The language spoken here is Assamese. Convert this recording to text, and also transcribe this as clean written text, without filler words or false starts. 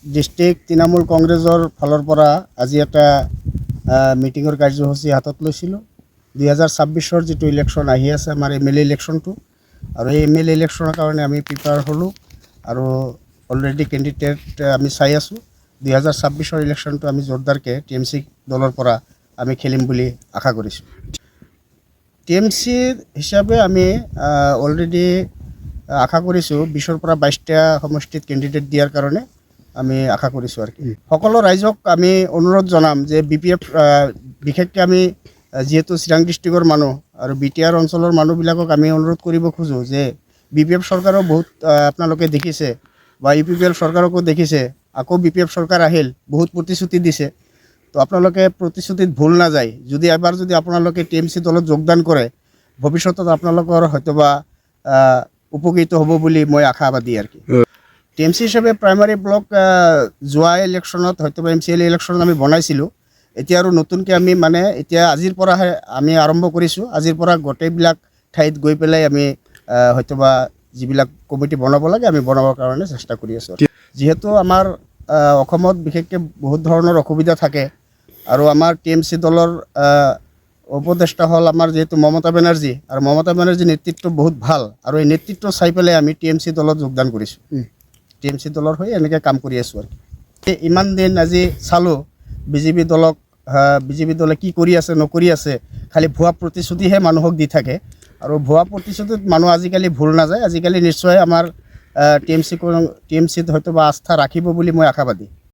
ডিষ্ট্ৰিক্ট তৃণমূল কংগ্ৰেছৰ ফালৰ পৰা আজি এটা মিটিঙৰ কাৰ্যসূচী হাতত লৈছিলোঁ। 2026-ৰ যিটো ইলেকশ্যন আহি আছে আমাৰ MLA ইলেকশ্যনটো, আৰু এই MLA ইলেকশ্যনৰ কাৰণে আমি প্ৰিপেয়াৰ হ'লোঁ আৰু অলৰেডি কেণ্ডিডেট আমি চাই আছোঁ। 2026-ৰ ইলেকশ্যনটো আমি জোৰদাৰকৈ TMC দলৰ পৰা আমি খেলিম বুলি আশা কৰিছোঁ। TMC হিচাপে আমি অলৰেডি আশা কৰিছোঁ 20-ৰ পৰা 22টা সমষ্টিত কেণ্ডিডেট দিয়াৰ কাৰণে আমি আশা কৰিছোঁ আৰু কি। সকলো ৰাইজক আমি অনুৰোধ জনাম যে BPF বিশেষকৈ আমি যিহেতু চিৰাং ডিষ্ট্ৰিক্টৰ মানুহ আৰু BTR অঞ্চলৰ মানুহবিলাকক আমি অনুৰোধ কৰিব খোজোঁ যে BPF চৰকাৰক বহুত আপোনালোকে দেখিছে বা UPPL চৰকাৰকো দেখিছে, আকৌ BPF চৰকাৰ আহিল, বহুত প্ৰতিশ্ৰুতি দিছে। তো আপোনালোকে প্ৰতিশ্ৰুতিত ভুল নাযায়। যদি এবাৰ যদি আপোনালোকে TMC দলত যোগদান কৰে, ভৱিষ্যতত আপোনালোকৰ হয়তোবা উপকৃত হ'ব বুলি মই আশাবাদী আৰু কি। TMC হিচাপে প্ৰাইমাৰী ব্লক যোৱা ইলেকশ্যনত হয়তোবা MCLA ইলেকশ্যনত আমি বনাইছিলোঁ। এতিয়া আৰু নতুনকৈ আমি এতিয়া আজিৰ পৰাহে আমি আৰম্ভ কৰিছোঁ। আজিৰ পৰা গোটেইবিলাক ঠাইত গৈ পেলাই আমি হয়তোবা যিবিলাক কমিটি বনাব লাগে আমি বনাবৰ কাৰণে চেষ্টা কৰি আছোঁ। যিহেতু আমাৰ অসমত বিশেষকৈ বহুত ধৰণৰ অসুবিধা থাকে আৰু আমাৰ TMC দলৰ উপদেষ্টা হ'ল আমাৰ যিহেতু মমতা বেনাৰ্জী, আৰু মমতা বেনাৰ্জীৰ নেতৃত্ব বহুত ভাল, আৰু এই নেতৃত্ব চাই পেলাই আমি TMC দলত যোগদান কৰিছোঁ। TMC দলৰ হৈ এনেকৈ কাম কৰি আছোঁ আৰু ইমান দিন আজি চালোঁ BJP দলে কি কৰি আছে নকৰি আছে, খালি ভুৱা প্ৰতিশ্ৰুতিহে মানুহক দি থাকে, আৰু ভুৱা প্ৰতিশ্ৰুতিত মানুহ আজিকালি ভুল নাযায়। আজিকালি নিশ্চয় আমাৰ TMCত হয়তো বা আস্থা ৰাখিব বুলি মই আশাবাদী।